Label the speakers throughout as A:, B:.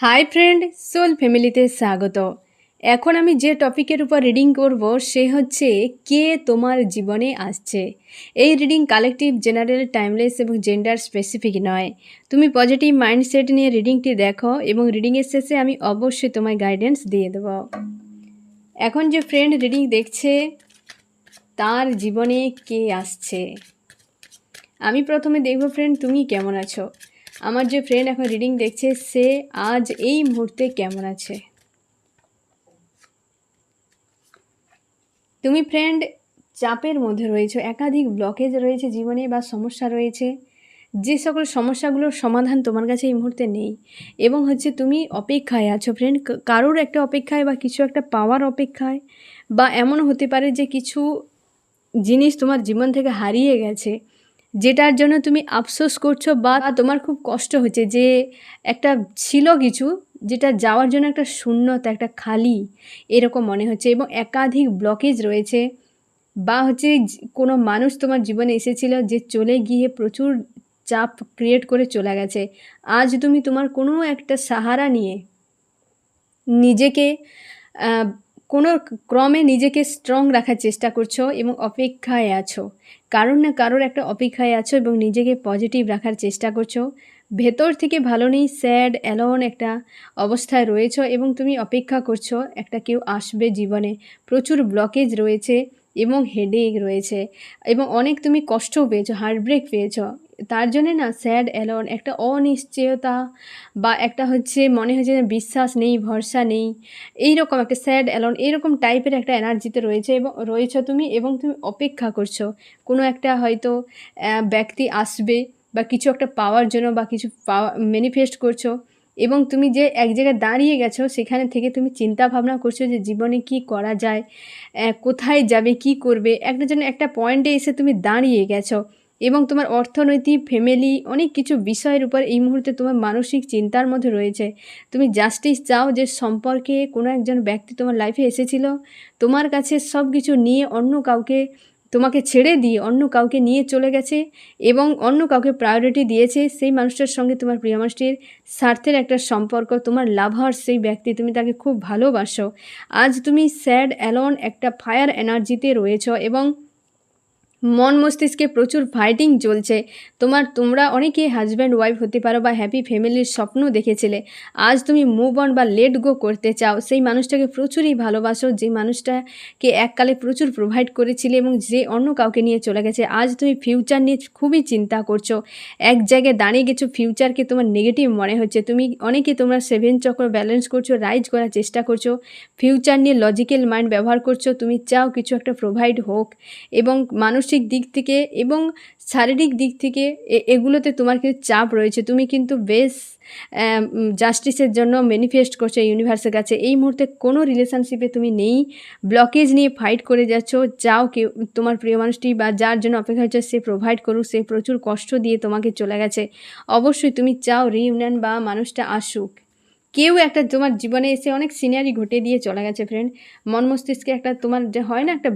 A: Hi friend, soul ফ্যামিলিতে স্বাগত। এখন আমি যে টপিকের উপর রিডিং করব সে হচ্ছে কে তোমার জীবনে আসছে। এই রিডিং কালেকটিভ, জেনারেল, টাইমলেস এবং জেন্ডার স্পেসিফিক নয়। তুমি পজিটিভ মাইন্ডসেট নিয়ে রিডিংটি দেখো এবং রিডিংয়ের শেষে আমি অবশ্যই তোমায় গাইডেন্স দিয়ে দেব। এখন যে ফ্রেন্ড রিডিং দেখছে তার জীবনে কে আসছে, আমি প্রথমে দেখব ফ্রেন্ড তুমি কেমন আছো। আমার যে ফ্রেন্ড এখন রিডিং দেখছে সে আজ এই মুহূর্তে কেমন আছে। তুমি ফ্রেন্ড চাপের মধ্যে রয়েছো, একাধিক ব্লকেজ রয়েছে জীবনে বা সমস্যা রয়েছে। যে সকল সমস্যাগুলোর সমাধান তোমার কাছে এই মুহূর্তে নেই এবং হচ্ছে তুমি অপেক্ষায় আছো ফ্রেন্ড, কারোর একটা অপেক্ষায় বা কিছু একটা পাওয়ার অপেক্ষায়, বা এমনও হতে পারে যে কিছু জিনিস তোমার জীবন থেকে হারিয়ে গেছে যেটার জন্য তুমি আফসোস করছো বা তোমার খুব কষ্ট হচ্ছে, যে একটা ছিল কিছু যেটা যাওয়ার জন্য একটা শূন্যতা, একটা খালি এরকম মনে হচ্ছে এবং একাধিক ব্লকেজ রয়েছে। বা হচ্ছে কোনো মানুষ তোমার জীবনে এসেছিল যে চলে গিয়ে প্রচুর চাপ ক্রিয়েট করে চলে গেছে। আজ তুমি তোমার কোনো একটা সাহারা নিয়ে নিজেকে কোনো ক্রমে নিজেকে স্ট্রং রাখার চেষ্টা করছো এবং অপেক্ষায় আছো, কারোর না কারোর একটা অপেক্ষায় আছো এবং নিজেকে পজিটিভ রাখার চেষ্টা করছো। ভেতর থেকে ভালো নেই, স্যাড, অ্যালোন একটা অবস্থায় রয়েছো এবং তুমি অপেক্ষা করছো একটা কেউ আসবে জীবনে। প্রচুর ব্লকেজ রয়েছে এবং হেডেক রয়েছে এবং অনেক তুমি কষ্টও পেয়েছো, হার্টব্রেক পেয়েছো। তার জন্যে না স্যাড, অ্যালোন, একটা অনিশ্চয়তা বা একটা হচ্ছে মনে হচ্ছে যে বিশ্বাস নেই, ভরসা নেই, এইরকম একটা স্যাড, অ্যালোন এরকম টাইপের একটা এনার্জিতে রয়েছে এবং রয়েছো তুমি এবং তুমি অপেক্ষা করছো কোনো একটা হয়তো ব্যক্তি আসবে বা কিছু একটা পাওয়ার জন্য বা কিছু পাওয়া ম্যানিফেস্ট করছো এবং তুমি যে এক জায়গায় দাঁড়িয়ে গেছো সেখানে থেকে তুমি চিন্তা ভাবনা করছো যে জীবনে কি করা যায়, কোথায় যাবে, কি করবে, একটা যেন একটা পয়েন্টে এসে তুমি দাঁড়িয়ে গেছো এবং তোমার অর্থনৈতিক, ফ্যামিলি, অনেক কিছু বিষয়ের উপর এই মুহূর্তে তোমার মানসিক চিন্তার মধ্যে রয়েছে। তুমি জাস্টিস চাও যে সম্পর্কে কোনো একজন ব্যক্তি তোমার লাইফে এসেছিল, তোমার কাছে সব কিছু নিয়ে অন্য কাউকে, তোমাকে ছেড়ে দিয়ে অন্য কাউকে নিয়ে চলে গেছে এবং অন্য কাউকে প্রায়োরিটি দিয়েছে। সেই মানুষটার সঙ্গে তোমার প্রিয় মানুষটির স্বার্থের একটা সম্পর্ক, তোমার লাভার সেই ব্যক্তি, তুমি তাকে খুব ভালোবাসো। আজ তুমি স্যাড, অ্যালোন, একটা ফায়ার এনার্জিতে রয়েছো এবং মন মস্তিষ্কে প্রচুর ফাইটিং চলছে। তোমরা অনেকেই হাজব্যান্ড ওয়াইফ হতে পারো বা হ্যাপি ফ্যামিলির স্বপ্ন দেখেছিলে। আজ তুমি মুভ অন বা লেট গো করতে চাও। সেই মানুষটাকে প্রচুরই ভালোবাসো, যে মানুষটাকে এককালে প্রচুর প্রোভাইড করেছিলে এবং যে অন্য কাউকে নিয়ে চলে গেছে। আজ তুমি ফিউচার নিয়ে খুবই চিন্তা করছো, এক জায়গায় দাঁড়িয়ে গেছো, ফিউচারকে তোমার নেগেটিভ মনে হচ্ছে। তোমরা 7 চক্র ব্যালেন্স করছো, রাইজ করার চেষ্টা করছো, ফিউচার নিয়ে লজিক্যাল মাইন্ড ব্যবহার করছো। তুমি চাও কিছু একটা প্রোভাইড হোক এবং মানসিক দিক থেকে এবং শারীরিক দিক থেকে এগুলোতে তোমার কিন্তু চাপ রয়েছে। তুমি কিন্তু বেশ জাস্টিসের জন্য ম্যানিফেস্ট করছো ইউনিভার্সের কাছে। এই মুহূর্তে কোনো রিলেশনশিপে তুমি নেই, ব্লকেজ নিয়ে ফাইট করে যাচ্ছ। চাও কেউ তোমার প্রিয় মানুষটি বা যার জন্য অপেক্ষা হচ্ছে সে প্রোভাইড করুক, সে প্রচুর কষ্ট দিয়ে তোমাকে চলে গেছে। অবশ্যই তুমি চাও রিইউনিয়ন বা মানুষটা আসুক। কেউ একটা তোমার জীবনে এসে অনেক সিনারি ঘটে দিয়ে চলে গেছে ফ্রেন্ড। মন মস্তিষ্কে একটা তোমার যে হয় না একটা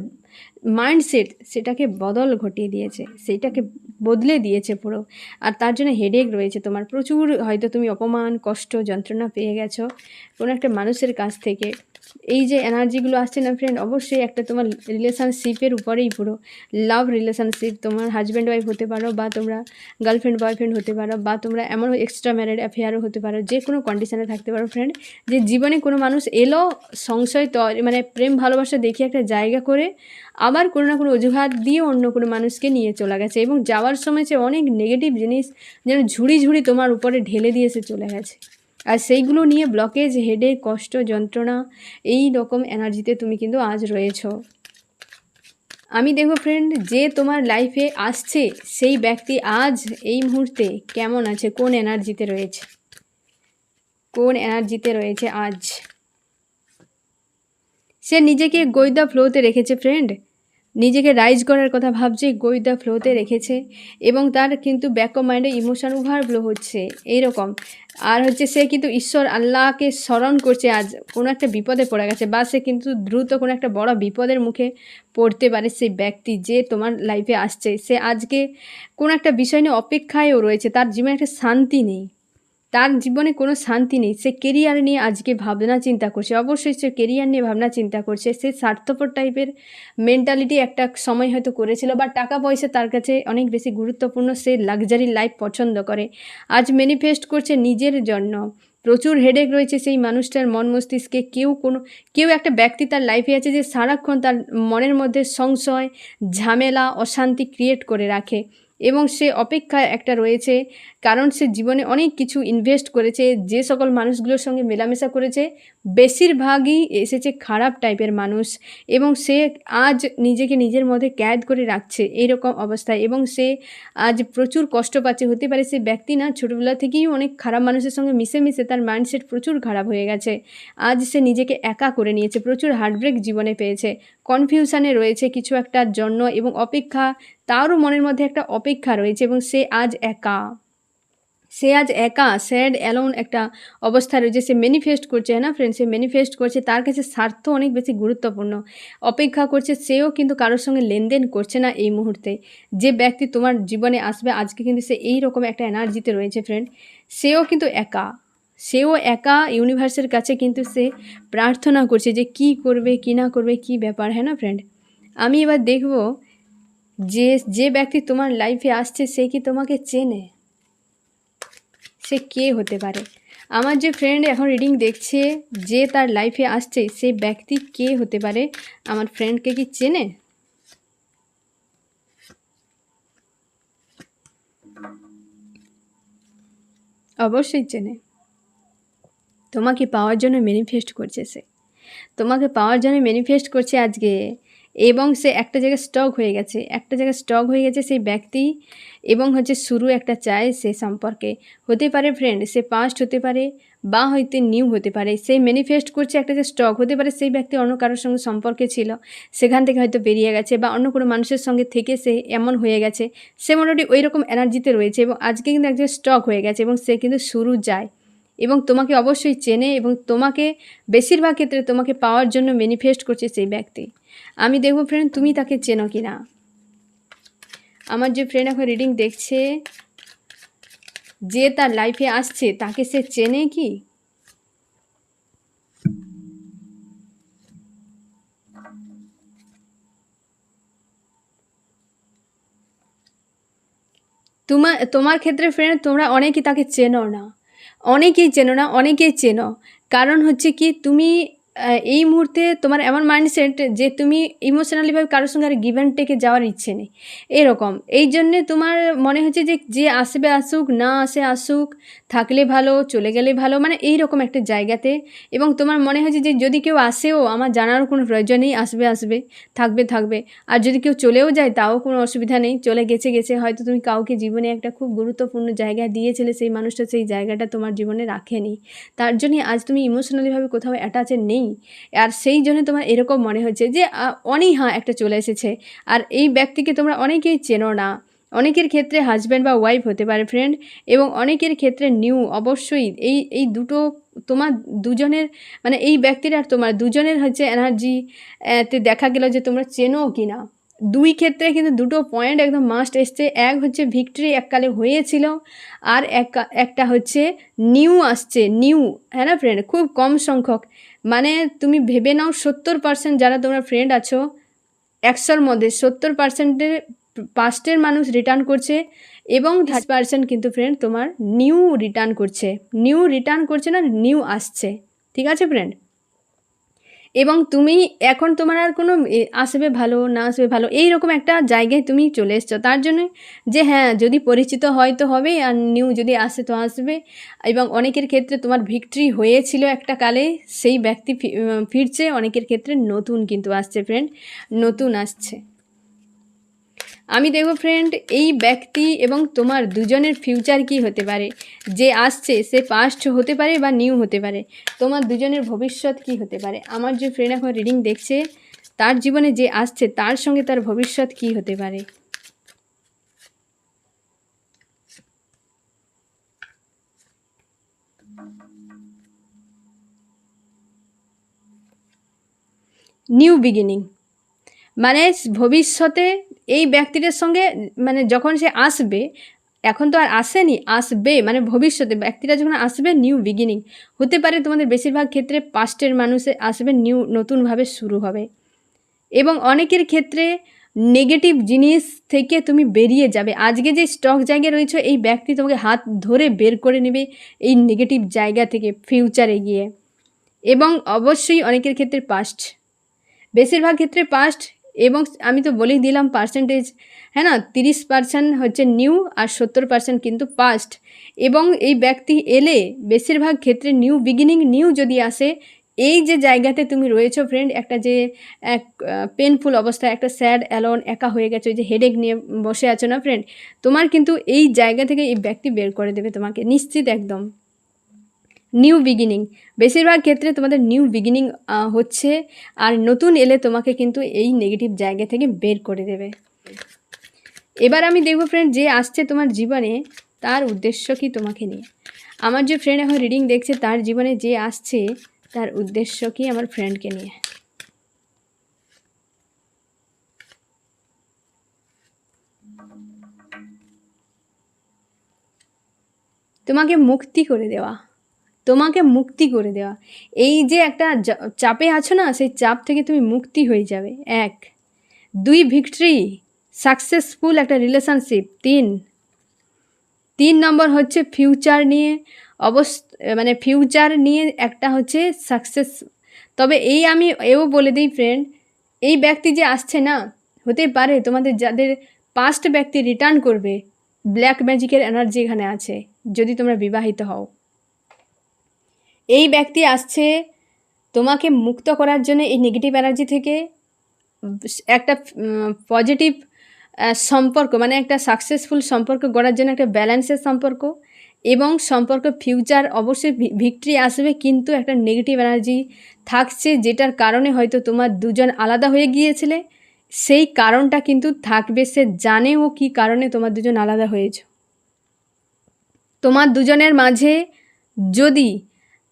A: মাইন্ডসেট, সেটাকে বদল ঘটিয়ে দিয়েছে, সেইটাকে বদলে দিয়েছে পুরো। আর তার জন্য হেডেক রয়েছে তোমার প্রচুর, হয়তো তুমি অপমান, কষ্ট, যন্ত্রণা পেয়ে গেছো কোনো একটা মানুষের কাছ থেকে। এই যে এনার্জিগুলো আসছে না ফ্রেন্ড, অবশ্যই একটা তোমার রিলেশনশিপের উপরেই পুরো, লাভ রিলেশনশিপ, তোমার হাজব্যান্ড ওয়াইফ হতে পারো বা তোমরা গার্লফ্রেন্ড বয়ফ্রেন্ড হতে পারো বা তোমরা এমন এক্সট্রা ম্যারিড অ্যাফেয়ারও হতে পারো, যে কোনো কন্ডিশনে থাকতে পারো ফ্রেন্ড। যে জীবনে কোনো মানুষ এলো সংশয় মানে প্রেম ভালোবাসা দেখিয়ে একটা জায়গা করে আবার কোনো না কোনো অজুহাত দিয়ে অন্য কোনো মানুষকে নিয়ে চলে গেছে এবং যাওয়ার সময় যে অনেক নেগেটিভ জিনিস যেন ঝুড়ি ঝুড়ি তোমার উপরে ঢেলে দিয়ে এসে চলে গেছে। আর সেইগুলো নিয়ে ব্লকেজ, হেডেক, কষ্ট, যন্ত্রণা, এই রকম এনার্জিতে তুমি কিন্তু আজ রয়েছো। আমি দেখো ফ্রেন্ড, যে তোমার লাইফে আসছে সেই ব্যক্তি আজ এই মুহূর্তে কেমন আছে, কোন এনার্জিতে রয়েছে, কোন এনার্জিতে রয়েছে আজ। সে নিজেকে গো দ্য ফ্লোতে রেখেছে ফ্রেন্ড, নিজেকে রাইজ করার কথা ভাবছে, গো দ্য ফ্লোতে রেখেছে এবং তার কিন্তু ব্যাক অফ মাইন্ডে ইমোশন ওভারফ্লো হচ্ছে এইরকম। আর হচ্ছে সে কিন্তু ঈশ্বর আল্লাহকে স্মরণ করছে। আজ কোনো একটা বিপদে পড়ে গেছে বা সে কিন্তু দ্রুত কোনো একটা বড় বিপদের মুখে পড়তে পারে। সেই ব্যক্তি যে তোমার লাইফে আসছে সে আজকে কোনো একটা বিষয় নিয়ে অপেক্ষায়ও রয়েছে, তার জীবনে একটা শান্তি নেই। তার জীবনে কোনো শান্তি নেই। সে কেরিয়ার নিয়ে আজকে ভাবনা চিন্তা করছে। অবশ্যই সে কেরিয়ার নিয়ে ভাবনা চিন্তা করছে। সে স্বার্থপর টাইপের মেন্টালিটি একটা সময় হয়তো করেছিল, বা টাকা পয়সা তার কাছে অনেক বেশি গুরুত্বপূর্ণ। সে লাক্সারি লাইফ পছন্দ করে। আজ ম্যানিফেস্ট করছে নিজের জন্য। প্রচুর হেডেক রয়েছে সেই মানুষটার মন মস্তিষ্কে। কেউ একটা ব্যক্তি তার লাইফে আছে যে সারাক্ষণ তার মনের মধ্যে সংশয়, ঝামেলা, অশান্তি ক্রিয়েট করে রাখে, এবং সে অপেক্ষায় একটা রয়েছে। কারণ সে জীবনে অনেক কিছু ইনভেস্ট করেছে। যে সকল মানুষগুলোর সঙ্গে মেলামেশা করেছে বেশিরভাগই এসেছে খারাপ টাইপের মানুষ, এবং সে আজ নিজেকে নিজের মধ্যে ক্যাদ করে রাখছে এইরকম অবস্থায়, এবং সে আজ প্রচুর কষ্ট পাচ্ছে। হতে পারে সে ব্যক্তি না ছোটোবেলা থেকেই অনেক খারাপ মানুষের সঙ্গে মিশে মিশে তার মাইন্ডসেট প্রচুর খারাপ হয়ে গেছে। আজ সে নিজেকে একা করে নিয়েছে, প্রচুর হার্টব্রেক জীবনে পেয়েছে, কনফিউশনে রয়েছে কিছু একটার জন্য, এবং অপেক্ষা, তারও মনের মধ্যে একটা অপেক্ষা রয়েছে, এবং সে আজ একা। সে আজ একা, স্যাড, অ্যালোন একটা অবস্থা রয়েছে। সে ম্যানিফেস্ট করছে, না ফ্রেন্ড, সে ম্যানিফেস্ট করছে। তার কাছে স্বার্থ অনেক বেশি গুরুত্বপূর্ণ। অপেক্ষা করছে, সেও কিন্তু কারোর সঙ্গে লেনদেন করছে না এই মুহূর্তে। যে ব্যক্তি তোমার জীবনে আসবে আজকে, কিন্তু সে এই রকম একটা এনার্জিতে রয়েছে ফ্রেন্ড। সেও কিন্তু একা, সেও একা ইউনিভার্সের কাছে কিন্তু সে প্রার্থনা করছে যে কি করবে কি না করবে, কি ব্যাপার, হ্যাঁ না ফ্রেন্ড। আমি এবার দেখব যে ব্যক্তি তোমার লাইফে আসছে সে কি তোমাকে চেনে, সে কে হতে পারে। আমার যে ফ্রেন্ড এখন রিডিং দেখছে, যে তার লাইফে আসছে সেই ব্যক্তি কে হতে পারে। আমার ফ্রেন্ডকে কি চেনে? অবশ্যই চেনে। তোমাকে পাওয়ার জন্য ম্যানিফেস্ট করছে সে, তোমাকে পাওয়ার জন্য ম্যানিফেস্ট করছে আজকে, এবং সে একটা জায়গায় স্টক হয়ে গেছে, একটা জায়গায় স্টক হয়ে গেছে সেই ব্যক্তি, এবং হচ্ছে শুরু একটা চায় সে সম্পর্কে। হতে পারে ফ্রেন্ড সে পাস্ট হতে পারে, বা হয়তো নিউ হতে পারে। সে ম্যানিফেস্ট করছে একটা যে স্টক হতে পারে সেই ব্যক্তি অন্য কারোর সঙ্গে সম্পর্কে ছিল, সেখান থেকে হয়তো বেরিয়ে গেছে, বা অন্য কোনো মানুষের সঙ্গে থেকে সে এমন হয়ে গেছে। সে মোটামুটি ওই রকম এনার্জিতে রয়েছে, এবং আজকে কিন্তু এক জায়গায় স্টক হয়ে গেছে, এবং সে কিন্তু শুরু যায়, এবং তোমাকে অবশ্যই চেনে, এবং তোমাকে বেশিরভাগ ক্ষেত্রে তোমাকে পাওয়ার জন্য ম্যানিফেস্ট করছে সেই ব্যক্তি। আমি দেখব ফ্রেন্ড তুমি তাকে চেনো কি না। আমার যে ফ্রেন্ড এখন রিডিং দেখছে, যে তার লাইফে আসছে তাকে সে চেনে কি? তোমার ক্ষেত্রে ফ্রেন্ড তোমরা অনেকেই তাকে চেনো না, অনেকেই চেনো না, অনেকেই চেনো। কারণ হচ্ছে কি, তুমি এই মুহূর্তে তোমার এমন মাইন্ডসেট যে তুমি ইমোশনালিভাবে কারোর সঙ্গে আর গিভ অ্যান্ড টেকে যাওয়ার ইচ্ছে নেই এরকম। এই জন্যে তোমার মনে হচ্ছে যে আসবে আসুক, না আসে আসুক, থাকলে ভালো চলে গেলে ভালো, মানে এই রকম একটা জায়গাতে। এবং তোমার মনে হচ্ছে যে যদি কেউ আসেও আমার জানারও কোনো প্রয়োজন নেই, আসবে আসবে, থাকবে থাকবে। আর যদি কেউ চলেও যায় তাও কোনো অসুবিধা নেই, চলে গেছে গেছে। হয়তো তুমি কাউকে জীবনে একটা খুব গুরুত্বপূর্ণ জায়গা দিয়েছিলে, সেই মানুষটা সেই জায়গাটা তোমার জীবনে রাখেনি, তার জন্যই আজ তুমি ইমোশনালিভাবে কোথাও অ্যাটাচে নেই। আর সেই জন্য তোমার এরকম মনে হচ্ছে যে অনীহা একটা চলে এসেছে। আর এই ব্যক্তিকে তোমরা অনেকেই চেনো না। অনেকের ক্ষেত্রে হাজব্যান্ড বা ওয়াইফ হতে পারে ফ্রেন্ড, এবং অনেকের ক্ষেত্রে নিউ। অবশ্যই এই দুটো তোমার দুজনের, মানে এই ব্যক্তির আর তোমার দুজনের হচ্ছে এনার্জি তে দেখা গেল যে তোমরা চেনো কি না। দুই ক্ষেত্রে কিন্তু দুটো পয়েন্ট একদম মাস্ট এসছে। এক হচ্ছে ভিক্টরি এককালে হয়েছিল, আর একটা হচ্ছে নিউ আসছে, নিউ, হ্যাঁ না ফ্রেন্ড, খুব কম সংখ্যক। মানে তুমি ভেবে নাও 70% যারা তোমরা ফ্রেন্ড আছো, 100-র মধ্যে 70%-এর পাস্টের মানুষ রিটার্ন করছে, এবং 30% কিন্তু ফ্রেন্ড তোমার নিউ রিটার্ন করছে। নিউ রিটার্ন করছে না, নিউ আসছে। ঠিক আছে ফ্রেন্ড। এবং তুমি এখন তোমার আর কোনো আসবে ভালো না আসবে ভালো এইরকম একটা জায়গায় তুমি চলে এসছো, তার জন্য যে হ্যাঁ যদি পরিচিত হয় তো হবে, আর নিউ যদি আসে তো আসবে। এবং অনেকের ক্ষেত্রে তোমার ভিক্টরি হয়েছিল একটা কালে, সেই ব্যক্তি ফিরছে। অনেকের ক্ষেত্রে নতুন কিন্তু আসছে ফ্রেন্ড, নতুন আসছে। আমি দেখব ফ্রেন্ড এই ব্যক্তি এবং তোমার দুজনের ফিউচার কি হতে পারে। যে আসছে সে পাস্ট হতে পারে বা নিউ হতে পারে। তোমার দুজনের ভবিষ্যৎ কি হতে পারে। আমার যে ফ্রেন্ড এখন রিডিং দেখছে, তার জীবনে যে আসছে তার সঙ্গে তার ভবিষ্যৎ কি হতে পারে। নিউ বিগিনিং, মানে ভবিষ্যতে এই ব্যক্তিটার সঙ্গে, মানে যখন সে আসবে এখন তো আর আসেনি, আসবে, মানে ভবিষ্যতে ব্যক্তিটা যখন আসবে নিউ বিগিনিং হতে পারে। তোমাদের বেশিরভাগ ক্ষেত্রে পাস্টের মানুষে আসবে, নতুনভাবে শুরু হবে। এবং অনেকের ক্ষেত্রে নেগেটিভ জিনিস থেকে তুমি বেরিয়ে যাবে। আজকে যে স্টক জায়গায় রয়েছে এই ব্যক্তি তোমাকে হাত ধরে বের করে নেবে এই নেগেটিভ জায়গা থেকে ফিউচারে গিয়ে। এবং অবশ্যই অনেকের ক্ষেত্রে পাস্ট, বেশিরভাগ ক্ষেত্রে পাস্ট। এবং আমি তো বলেই দিলাম পার্সেন্টেজ, হ্যাঁ না, 30% হচ্ছে নিউ আর 70% কিন্তু পাস্ট। এবং এই ব্যক্তি এলে বেশিরভাগ ক্ষেত্রে নিউ বিগিনিং, নিউ যদি আসে, এই যে জায়গাতে তুমি রয়েছো ফ্রেন্ড, একটা যে এক পেনফুল অবস্থায়, একটা স্যাড অ্যালোন একা হয়ে গেছো, যে হেডেক নিয়ে বসে আছো না ফ্রেন্ড, তোমার কিন্তু এই জায়গা থেকে এই ব্যক্তি বের করে দেবে তোমাকে, নিশ্চিত একদম। নিউ বিগিনিং, বেশিরভাগ ক্ষেত্রে তোমাদের নিউ বিগিনিং হচ্ছে, আর নতুন এলে তোমাকে কিন্তু এই নেগেটিভ জায়গা থেকে বের করে দেবে। এবার আমি দেখব ফ্রেন্ড যে আসছে তোমার জীবনে তার উদ্দেশ্য কি তোমাকে নিয়ে। আমার যে ফ্রেন্ড এখন রিডিং দেখছে তার জীবনে যে আসছে তার উদ্দেশ্য কি আমার ফ্রেন্ডকে নিয়ে। তোমাকে মুক্তি করে দেওয়া, তোমাকে মুক্তি করে দেওয়া। এই যে একটা চাপে আছো না, সেই চাপ থেকে তুমি মুক্তি হয়ে যাবে। 1, 2 ভিক্টরি, সাকসেসফুল একটা রিলেশনশিপ। 3 নম্বর হচ্ছে ফিউচার নিয়ে মানে ফিউচার নিয়ে একটা হচ্ছে সাকসেস। তবে এই আমি এও বলে দিই ফ্রেন্ড, এই ব্যক্তি যে আসছে না, হতে পারে তোমাদের যাদের পাস্ট ব্যক্তি রিটার্ন করবে। ব্ল্যাক ম্যাজিকের এনার্জি এখানে আছে যদি তোমরা বিবাহিত হও। এই ব্যক্তি আসছে তোমাকে মুক্ত করার জন্য এই নেগেটিভ এনার্জি থেকে, একটা পজিটিভ সম্পর্ক, মানে একটা সাকসেসফুল সম্পর্ক গড়ার জন্য, একটা ব্যালেন্সের সম্পর্ক। এবং সম্পর্ক ফিউচার অবশ্যই ভিক্টরি আসবে, কিন্তু একটা নেগেটিভ এনার্জি থাকছে, যেটার কারণে হয়তো তোমার দুজন আলাদা হয়ে গিয়েছিলে। সেই কারণটা কিন্তু থাকবে, সে জানেও কী কারণে তোমার দুজন আলাদা হয়েছ। তোমার দুজনের মাঝে যদি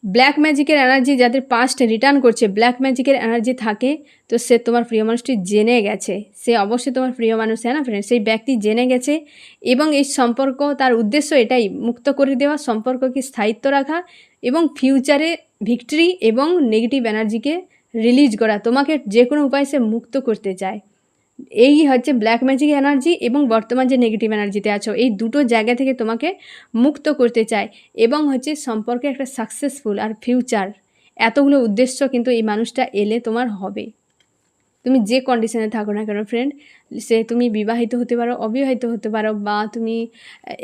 A: ব্ল্যাক ম্যাজিকের এনার্জি, যাদের পাস্ট রিটার্ন করছে, ব্ল্যাক ম্যাজিকের এনার্জি থাকে, তো সে তোমার প্রিয় মানুষটি জেনে গেছে, সে অবশ্যই তোমার প্রিয় মানুষ, হ্যাঁ না ফ্রেন্ড, সেই ব্যক্তি জেনে গেছে। এবং এই সম্পর্ক, তার উদ্দেশ্য এটাই, মুক্ত করে দেওয়া, সম্পর্ককে স্থায়িত্ব রাখা এবং ফিউচারে ভিক্টরি এবং নেগেটিভ এনার্জিকে রিলিজ করা। তোমাকে যে কোনো উপায়ে সে মুক্ত করতে চায়। এই হচ্ছে ব্ল্যাক ম্যাজিক এনার্জি এবং বর্তমান যে নেগেটিভ এনার্জিতে আছো, এই দুটো জায়গা থেকে তোমাকে মুক্ত করতে চায়। এবং হচ্ছে সম্পর্কে একটা সাকসেসফুল আর ফিউচার, এতগুলো উদ্দেশ্য কিন্তু এই মানুষটা এলে তোমার হবে। তুমি যে কন্ডিশনে থাকো না কেন ফ্রেন্ড, সে তুমি বিবাহিত হতে পারো, অবিবাহিত হতে পারো, বা তুমি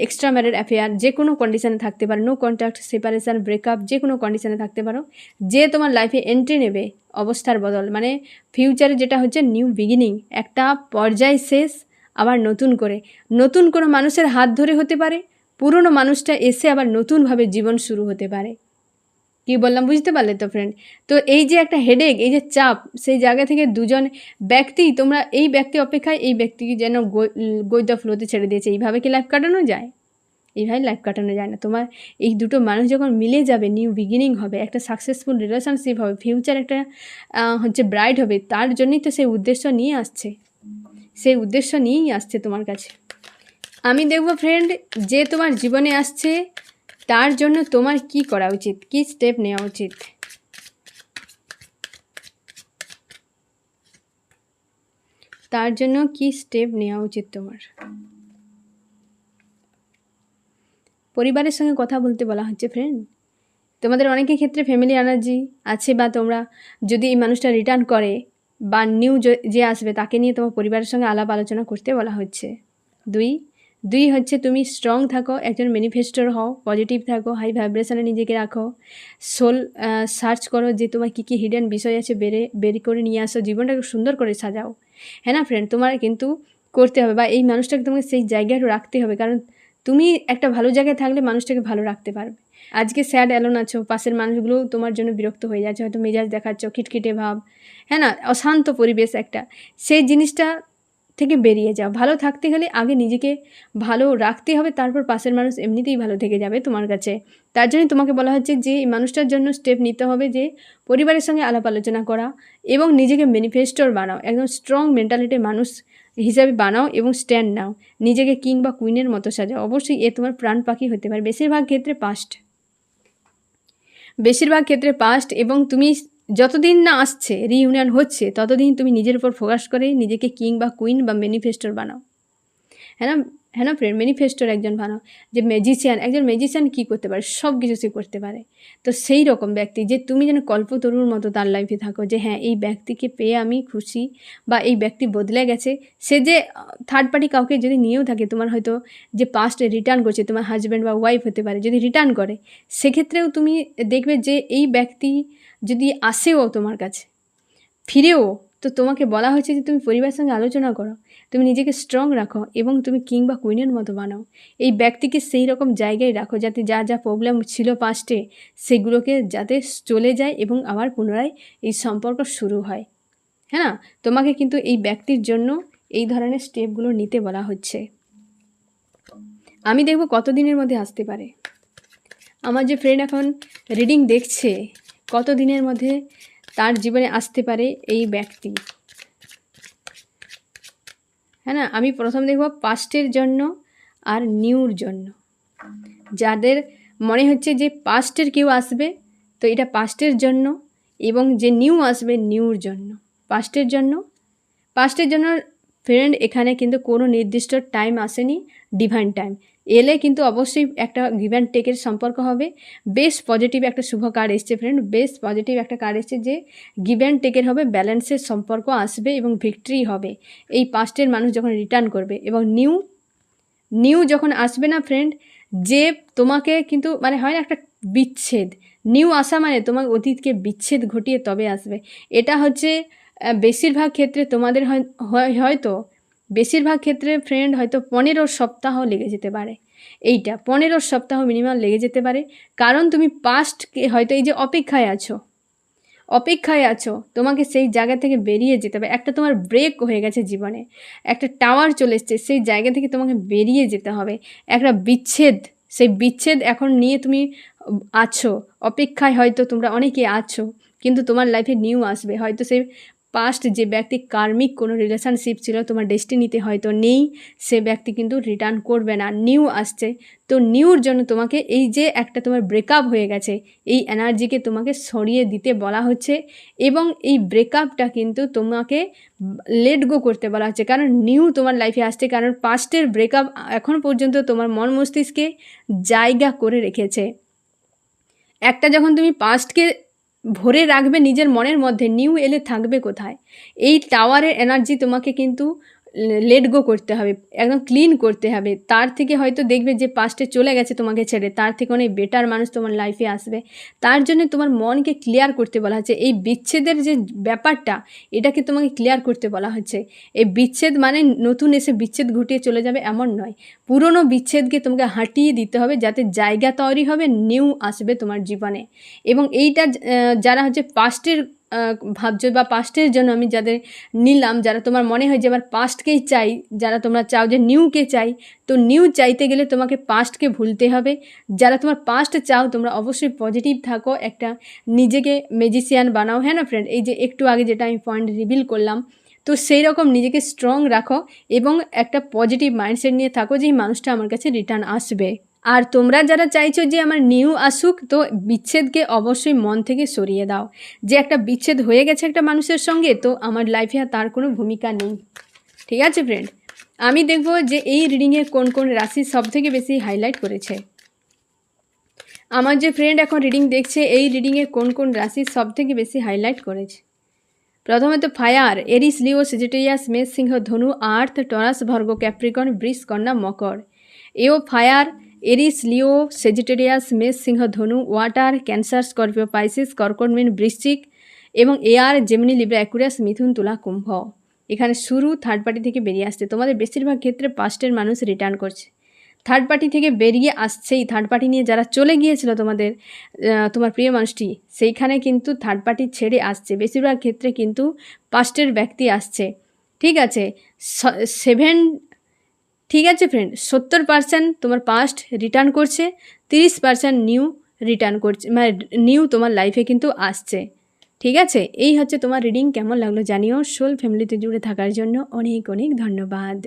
A: এক্সট্রা ম্যারিড অ্যাফেয়ার, যে কোনো কন্ডিশনে থাকতে পারো, নো কন্ট্যাক্ট, সেপারেশন, ব্রেকআপ, যে কোনো কন্ডিশনে থাকতে পারো। যে তোমার লাইফে এন্ট্রি নেবে, অবস্থার বদল, মানে ফিউচারে যেটা হচ্ছে নিউ বিগিনিং, একটা পর্যায় শেষ, আবার নতুন করে, নতুন কোনো মানুষের হাত ধরে হতে পারে, পুরনো মানুষটা এসে আবার নতুনভাবে জীবন শুরু হতে পারে। কী বললাম বুঝতে পারলে তো ফ্রেন্ড? তো এই যে একটা হেডেক, এই যে চাপ, সেই জায়গা থেকে দুজন ব্যক্তি, তোমরা এই ব্যক্তি অপেক্ষায় এই ব্যক্তিকে যেন গই দ্য ফ্লোতে ছেড়ে দিয়েছে। এইভাবে কি লাইফ কাটানো যায়? এইভাবে লাইফ কাটানো যায় না। তোমার এই দুটো মানুষ যখন মিলে যাবে, নিউ বিগিনিং হবে, একটা সাকসেসফুল রিলেশনশিপ হবে, ফিউচার একটা হচ্ছে ব্রাইট হবে, তার জন্যই তো সেই উদ্দেশ্য নিয়ে আসছে, সেই উদ্দেশ্য নিয়েই আসছে তোমার কাছে। আমি দেখবো ফ্রেন্ড যে তোমার জীবনে আসছে তার জন্য তোমার কি করা উচিত, কি স্টেপ নেওয়া উচিত। তার জন্য কি স্টেপ নেওয়া উচিত তোমার। পরিবারের সঙ্গে কথা বলতে বলা হচ্ছে ফ্রেন্ড। তোমাদের অনেকের ক্ষেত্রে ফ্যামিলি এনার্জি আছে, বা তোমরা যদি এই মানুষটা রিটার্ন করে বা নিউ যে আসবে তাকে নিয়ে তোমার পরিবারের সঙ্গে আলাপ আলোচনা করতে বলা হচ্ছে। 2 হচ্ছে তুমি স্ট্রং থাকো, একজন ম্যানিফেস্টর হও, পজিটিভ থাকো, হাই ভাইব্রেশনে নিজেকে রাখো, সোল সার্চ করো যে তোমার কী কী হিডেন বিষয় আছে, বের করে নিয়ে আসো, জীবনটাকে সুন্দর করে সাজাও, হ্যাঁ না ফ্রেন্ড। তোমার কিন্তু করতে হবে, বা এই মানুষটাকে তোমাকে সেই জায়গায় রাখতে হবে, কারণ তুমি একটা ভালো জায়গায় থাকলে মানুষটাকে ভালো রাখতে পারবে। আজকে স্যাড অ্যালোন আছো, পাশের মানুষগুলোও তোমার জন্য বিরক্ত হয়ে যাচ্ছে, হয়তো মেজাজ দেখাচ্ছ, খিটখিটে ভাব, হ্যাঁ না, অশান্ত পরিবেশ একটা, সেই জিনিসটা থেকে বেরিয়ে যাও। ভালো থাকতে গেলে আগে নিজেকে ভালো রাখতে হবে, তারপর পাশের মানুষ এমনিতেই ভালো থেকে যাবে তোমার কাছে। তার জন্যই তোমাকে বলা হচ্ছে যে এই মানুষটার জন্য স্টেপ নিতে হবে, যে পরিবারের সঙ্গে আলাপ আলোচনা করা এবং নিজেকে ম্যানিফেস্টোর বানাও, একদম স্ট্রং মেন্টালিটির মানুষ হিসাবে বানাও এবং স্ট্যান্ড নাও, নিজেকে কিং বা কুইনের মতো সাজাও। অবশ্যই এ তোমার প্রাণ পাখি হতে পারে, বেশিরভাগ ক্ষেত্রে পাস্ট এবং তুমি যতদিন না আসছে রিইউনিয়ন হচ্ছে ততদিন তুমি নিজের উপর ফোকাস করে নিজেকে কিং বা কুইন বা ম্যানিফেস্টোর বানাও। হ্যাঁ না ফ্রেন্ড, ম্যানিফেস্টোর একজন বানাও। যে একজন ম্যাজিশিয়ান কী করতে পারে, সব কিছু সে করতে পারে। তো সেই রকম ব্যক্তি যে তুমি যেন কল্পতরুর মতো তার লাইফে থাকো, যে হ্যাঁ এই ব্যক্তিকে পেয়ে আমি খুশি, বা এই ব্যক্তি বদলে গেছে। সে যে থার্ড পার্টি কাউকে যদি নিয়েও থাকে, তোমার হয়তো যে পাস্টে রিটার্ন করছে, তোমার হাজব্যান্ড বা ওয়াইফ হতে পারে, যদি রিটার্ন করে, সেক্ষেত্রেও তুমি দেখবে যে এই ব্যক্তি যদি আসেও তোমার কাছে, ফিরেও, তো তোমাকে বলা হয়েছে যে তুমি পরিবারের সঙ্গে আলোচনা করো, তুমি নিজেকে স্ট্রং রাখো এবং তুমি কিং বা কুইনের মতো বানাও। এই ব্যক্তিকে সেই রকম জায়গায় রাখো যাতে যা যা প্রবলেম ছিল পাস্টে সেগুলোকে যাতে চলে যায় এবং আবার পুনরায় এই সম্পর্ক শুরু হয়। হ্যাঁ না, তোমাকে কিন্তু এই ব্যক্তির জন্য এই ধরনের স্টেপগুলো নিতে বলা হচ্ছে। আমি দেখব কত দিনের মধ্যে আসতে পারে। আমার যে ফ্রেন্ড এখন রিডিং দেখছে, কত দিনের মধ্যে তার জীবনে আসতে পারে এই ব্যক্তি। হ্যাঁ না, আমি প্রথম দেখব পাস্টের জন্য আর নিউর জন্য। যাদের মনে হচ্ছে যে পাস্টের কেউ আসবে, তো এটা পাস্টের জন্য, এবং যে নিউ আসবে নিউর জন্য। পাস্টের জন্য ফ্রেন্ড এখানে কিন্তু কোনো নির্দিষ্ট টাইম আসেনি, ডিভাইন টাইম এলে কিন্তু অবশ্যই একটা গিভ অ্যান্ড টেকের সম্পর্ক হবে। বেশ পজিটিভ একটা শুভ কার্ড এসছে ফ্রেন্ড, বেশ পজিটিভ একটা কার্ড এসছে যে গিভ অ্যান্ড টেকের হবে, ব্যালেন্সের সম্পর্ক আসবে এবং ভিক্টরি হবে এই পাস্টের মানুষ যখন রিটার্ন করবে। এবং নিউ যখন আসবে না ফ্রেন্ড, যে তোমাকে কিন্তু মানে হয় না একটা বিচ্ছেদ, নিউ আসা মানে তোমার অতীতকে বিচ্ছেদ ঘটিয়ে তবে আসবে। এটা হচ্ছে বেশিরভাগ ক্ষেত্রে তোমাদের হয়তো বেশিরভাগ ক্ষেত্রে ফ্রেন্ড হয়তো 15 সপ্তাহ লেগে যেতে পারে। এইটা 15 সপ্তাহ মিনিমাম লেগে যেতে পারে, কারণ তুমি পাস্টকে হয়তো এই যে অপেক্ষায় আছো, তোমাকে সেই জায়গা থেকে বেরিয়ে যেতে হবে। একটা তোমার ব্রেক হয়ে গেছে জীবনে, একটা টাওয়ার চলে এসছে, সেই জায়গা থেকে তোমাকে বেরিয়ে যেতে হবে। একটা সেই বিচ্ছেদ এখন নিয়ে তুমি আছো, অপেক্ষায় হয়তো তোমরা অনেকে আছো, কিন্তু তোমার লাইফে নিউ আসবে। হয়তো সেই পাস্ট যে ব্যক্তি কার্মিক কোনো রিলেশনশিপ ছিল তোমার ডেস্টিনিতে হয়তো নেই, সে ব্যক্তি কিন্তু রিটার্ন করবে না, নিউ আসছে। তো নিউর জন্য তোমাকে এই যে একটা তোমার ব্রেকআপ হয়ে গেছে, এই এনার্জিকে তোমাকে সরিয়ে দিতে বলা হচ্ছে, এবং এই ব্রেকআপটা কিন্তু তোমাকে লেট গো করতে বলা হচ্ছে, কারণ নিউ তোমার লাইফে আসছে। কারণ পাস্টের ব্রেকআপ এখন পর্যন্ত তোমার মন মস্তিষ্কে জায়গা করে রেখেছে। একটা যখন তুমি পাস্টকে ভরে রাখবে নিজের মনের মধ্যে, নিউ এলে থাকবে কোথায়? এই টাওয়ারের এনার্জি তোমাকে কিন্তু লেট গো করতে হবে, একদম ক্লিন করতে হবে। তার থেকে হয়তো দেখবে যে পাস্টে চলে গেছে তোমাকে ছেড়ে, তার থেকে অনেক বেটার মানুষ তোমার লাইফে আসবে। তার জন্য তোমার মনকে ক্লিয়ার করতে বলা হচ্ছে। এই বিচ্ছেদের যে ব্যাপারটা, এটাকে তোমাকে ক্লিয়ার করতে বলা হচ্ছে। এই বিচ্ছেদ মানে নতুন এসে বিচ্ছেদ ঘটিয়ে চলে যাবে এমন নয়, পুরনো বিচ্ছেদকে তোমাকে হাঁটিয়ে দিতে হবে যাতে জায়গা তৈরি হবে, নিউ আসবে তোমার জীবনে। এবং এইটা যারা হচ্ছে পাস্টের ভাবছো বা পাস্টের জন্য আমি যাদের নিলাম, যারা তোমার মনে হয় যে আমার পাস্টকেই চাই, যারা তোমরা চাও যে নিউকে চাই, তো নিউ চাইতে গেলে তোমাকে পাস্টকে ভুলতে হবে। যারা তোমার পাস্ট চাও, তোমরা অবশ্যই পজিটিভ থাকো, একটা নিজেকে ম্যাজিশিয়ান বানাও। হ্যাঁ না ফ্রেন্ড, এই যে একটু আগে যেটা আমি পয়েন্ট রিভিল করলাম, তো সেই রকম নিজেকে স্ট্রং রাখো এবং একটা পজিটিভ মাইন্ডসেট নিয়ে থাকো যে এই মানুষটা আমার কাছে রিটার্ন আসবে। আর তোমরা যারা চাইছো যে আমার নিউ আসুক, তো বিচ্ছেদকে অবশ্যই মন থেকে সরিয়ে দাও। যে একটা বিচ্ছেদ হয়ে গেছে একটা মানুষের সঙ্গে, তো আমার লাইফে আর তার কোনো ভূমিকা নেই। ঠিক আছে ফ্রেন্ড, আমি দেখব যে এই রিডিংয়ে কোন কোন রাশি সবথেকে বেশি হাইলাইট করেছে। আমার যে ফ্রেন্ড এখন রিডিং দেখছে, এই রিডিংয়ে কোন কোন রাশি সবথেকে বেশি হাইলাইট করেছে। প্রথমত ফায়ার, এরিস, লিও, সেজিটেরিয়াস, মেষ, সিংহ, ধনু, আর্থ, টরাস, ভার্গ, ক্যাপ্রিকর্ন, বৃষ, কন্যা, মকর। এও ফায়ার, এরিস, লিও, সেজিটেরিয়াস, মেষ, সিংহ, ধনু, ওয়াটার, ক্যান্সার, স্করপিও, পাইসিস, কর্কট, মীন, বৃশ্চিক, এবং এয়ার, জেমিনি, লিব্রা, অ্যাকুয়ারিয়াস, মিথুন, তুলা, কুম্ভ। এখানে শুরু থার্ড পার্টি থেকে বেরিয়ে আসছে। তোমাদের বেশিরভাগ ক্ষেত্রে পাস্টের মানুষ রিটার্ন করছে, থার্ড পার্টি থেকে বেরিয়ে আসছেই। থার্ড পার্টি নিয়ে যারা চলে গিয়েছিল তোমার প্রিয় মানুষটি, সেইখানে কিন্তু থার্ড পার্টি ছেড়ে আসছে। বেশিরভাগ ক্ষেত্রে কিন্তু পাস্টের ব্যক্তি আসছে। ঠিক আছে, ঠিক আছে ফ্রেন্ড, 70% তোমার পাস্ট রিটার্ন করছে, 30% নিউ রিটার্ন করছে, মানে নিউ তোমার লাইফে কিন্তু আসছে। ঠিক আছে? এই হচ্ছে তোমার রিডিং। কেমন লাগলো জানিও। সোল ফ্যামিলিতে জুড়ে থাকার জন্য অনেক অনেক ধন্যবাদ।